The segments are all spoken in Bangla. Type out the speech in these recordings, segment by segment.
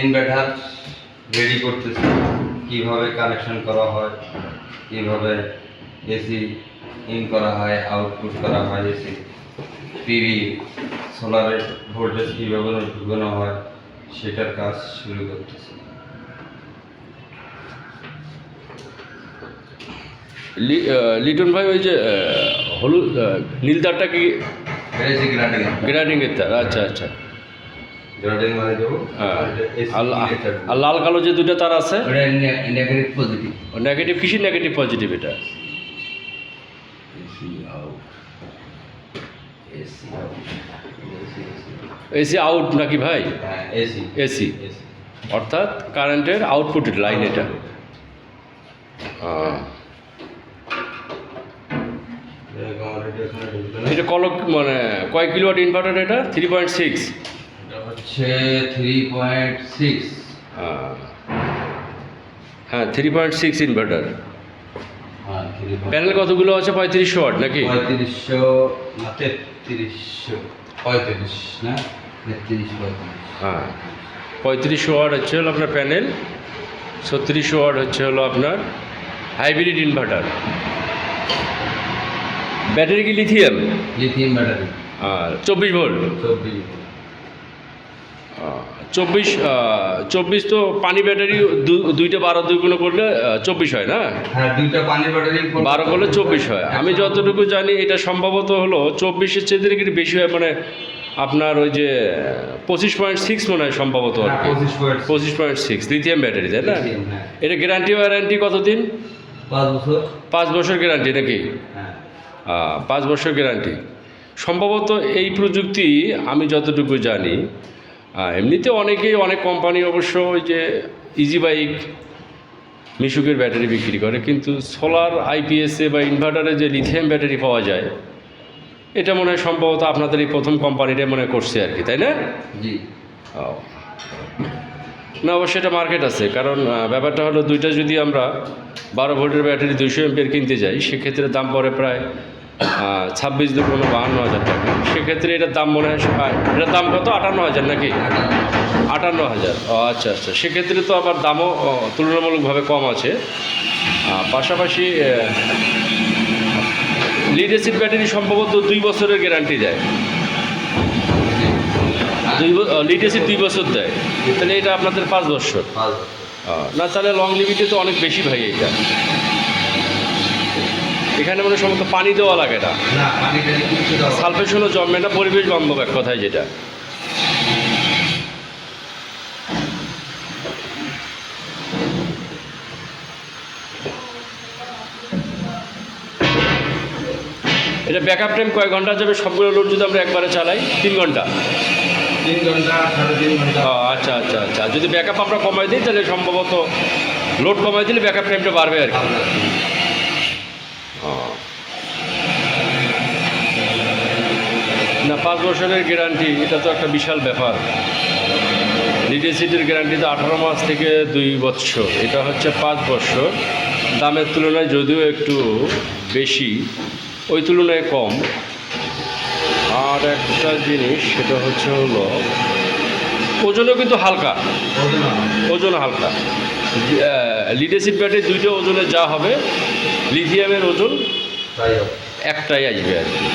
ইনভার্টার রেডি করতেছি, কিভাবে কানেকশন করা হয়, কিভাবে এসি ইন করা হয়, আউটপুট করা হয়, এসি পিভি সোলারের ভোল্টেজ কীভাবে ঢুকানো হয় সেটার কাজ শুরু করতেছি। লিটন ভাই, ওই যে হলুদ নীল তারটা কি গ্রেডিংয়ের তার? আচ্ছা আচ্ছা। গ্রেডিং মানে দেবো। আর লাল কালো যে দুটো তার আছে, নেগেটিভ পজিটিভ। নেগেটিভ কিসের নেগেটিভ পজিটিভ? এটা এসি আউট নাকি ভাই? এসি এসি, অর্থাৎ কারেন্টের আউটপুটের লাইন এটা। এটা মানে কয় কিলোওয়াট ইনভার্টার এটা? 3.6। এটা হচ্ছে 3.6। হ্যাঁ 3.6 ইনভার্টার। হ্যাঁ, প্যানেল কতগুলো আছে? 3500 ওয়াট নাকি? 3500 না 3300, 35 না 33 হ্যাঁ 3500 ওয়াট হচ্ছে হলো আপনার প্যানেল, 3600 ওয়াট হচ্ছে হলো আপনার হাইব্রিড ইনভার্টার। ব্যাটারি কি লিথিয়াম? Lithium battery. আর 24 ভোল্ট। 24 তো পানি ব্যাটারি দুইটা 12 দুই গুণ করলে 24 হয় না? হ্যাঁ, দুইটা পানি ব্যাটারি 12 করলে 24 হয়। আমি যতটুকু জানি এটা সম্ভবত হলো 24-এর চেয়ে একটু বেশি হয়, মানে আপনার ওই যে 25.6 মনে হয় সম্ভবত আর কি। 25.6 লিথিয়াম ব্যাটারি, তাই না? এটা গ্যারান্টি ওয়ারেন্টি কতদিন? 5 বছর। 5 বছর গ্যারান্টি নাকি? হ্যাঁ 5 বছর গ্যারান্টি সম্ভবত। এই প্রযুক্তি আমি যতটুকু জানি, এমনিতে অনেকেই অনেক কোম্পানি অবশ্য ওই যে ইজি বাইক মিশুকের ব্যাটারি বিক্রি করে, কিন্তু সোলার আইপিএসে বা ইনভার্টারে যে লিথিয়াম ব্যাটারি পাওয়া যায়, এটা মনে হয় সম্ভবত আপনাদের এই প্রথম কোম্পানিটা মনে করছে আর কি, তাই না? জি। না অবশ্যই এটা মার্কেট আছে, কারণ ব্যাপারটা হলো দুইটা যদি আমরা 12 ভোল্টের ব্যাটারি 200 এমপিয়ার কিনতে যাই, সেক্ষেত্রে দাম পড়ে প্রায় 26 দুগুণ 52,000 টাকা। সেক্ষেত্রে এটার দাম মনে হয়, এটার দাম কত? 58,000 নাকি? 58,000। ও আচ্ছা আচ্ছা। সেক্ষেত্রে তো আবার দামও তুলনামূলকভাবে কম আছে। পাশাপাশি লিড অ্যাসিড ব্যাটারি সম্ভবত 2 বছরের গ্যারান্টি দেয়। লিড অ্যাসিড 2 বছর দেয়, তাহলে এটা আপনাদের 5 বছর। না তাহলে লং লিমিটে তো অনেক বেশি ভাই। এটা এখানে মানে সম্ভবত পানি দেওয়া লাগে না, সালফেশনও জন্মে না, পরিবেশ বান্ধব এক কথায় যেটা। এটা ব্যাকআপ টাইম কয় ঘন্টা যাবে? সবগুলো লোড যদি আমরা একবারে চালাই 3 ঘন্টা। 3 ঘন্টা 3.5 ঘন্টা। আচ্ছা আচ্ছা আচ্ছা। যদি ব্যাকআপ আমরা কমাই দিই তাহলে সম্ভবত লোড কমাই দিলে ব্যাকআপ টাইমটা বাড়বে আর কি। না 5 বছরের গ্যারান্টি, এটা তো একটা বিশাল ব্যাপার। লিড অ্যাসিডের গ্যারান্টি তো 18 মাস থেকে 2 বছর, এটা হচ্ছে 5 বছর। দামের তুলনায় যদিও একটু বেশি, ওই তুলনায় কম। আর একটা জিনিস সেটা হচ্ছে হলো ওজনও কিন্তু হালকা, ওজন হালকা। লিড অ্যাসিড ব্যাটারি দুইটা ওজনে যা হবে, লিথিয়ামের ওজন একটাই আসবে আর কি।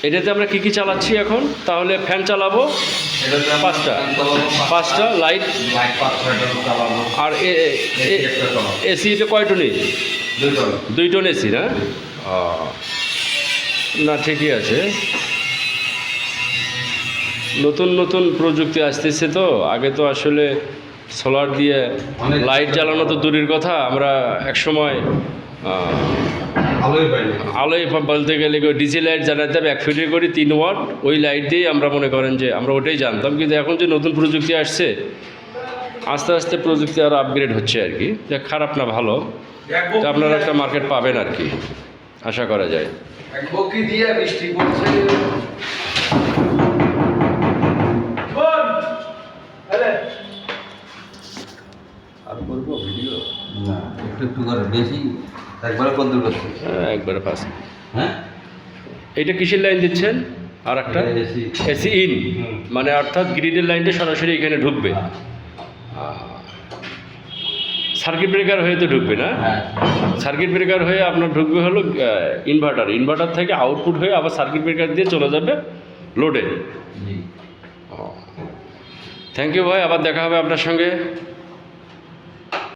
এটাতে আমরা কি চালাচ্ছি এখন? তাহলে ফ্যান চালাবো 5টা লাইট, আর এসি এটা কয় টন? 2 টন এসি না? না ঠিকই আছে। নতুন নতুন প্রযুক্তি আসতেছে তো। আগে তো আসলে সোলার দিয়ে লাইট জ্বালানো তো দূরের কথা, আমরা একসময় আলোয় বলতে গেলে ডিসি লাইট জ্বালাতে হবে 1 ফিটের করে 3 ওয়াট, ওই লাইট দিয়েই আমরা মনে করেন যে আমরা ওটাই জানতাম। কিন্তু এখন যে নতুন প্রযুক্তি আসছে, আস্তে আস্তে প্রযুক্তি আরও আপগ্রেড হচ্ছে আর কি। যা খারাপ না, ভালো। তো আপনারা একটা মার্কেট পাবেন আর কি, আশা করা যায়। আর করবো ভিডিও না। একটু করে, বেশি একবারে কদ্দুর করছে। একবারে ফার্স্ট। হ্যাঁ, এটা কিসের লাইন দিচ্ছেন? আর একটা এসি। এসি ইন, হুম। মানে অর্থাৎ গ্রিডের লাইনটা সরাসরি এখানে ঢুকবে, সার্কিট ব্রেকার হয়ে তো ঢুকবে না? হ্যাঁ, সার্কিট ব্রেকার হয়ে আপনার ঢুকবে হলো ইনভার্টার থেকে আউটপুট হয়ে আবার সার্কিট ব্রেকার দিয়ে চলে যাবে লোডে। জি। থ্যাংক ইউ ভাই, আবার দেখা হবে আপনার সঙ্গে।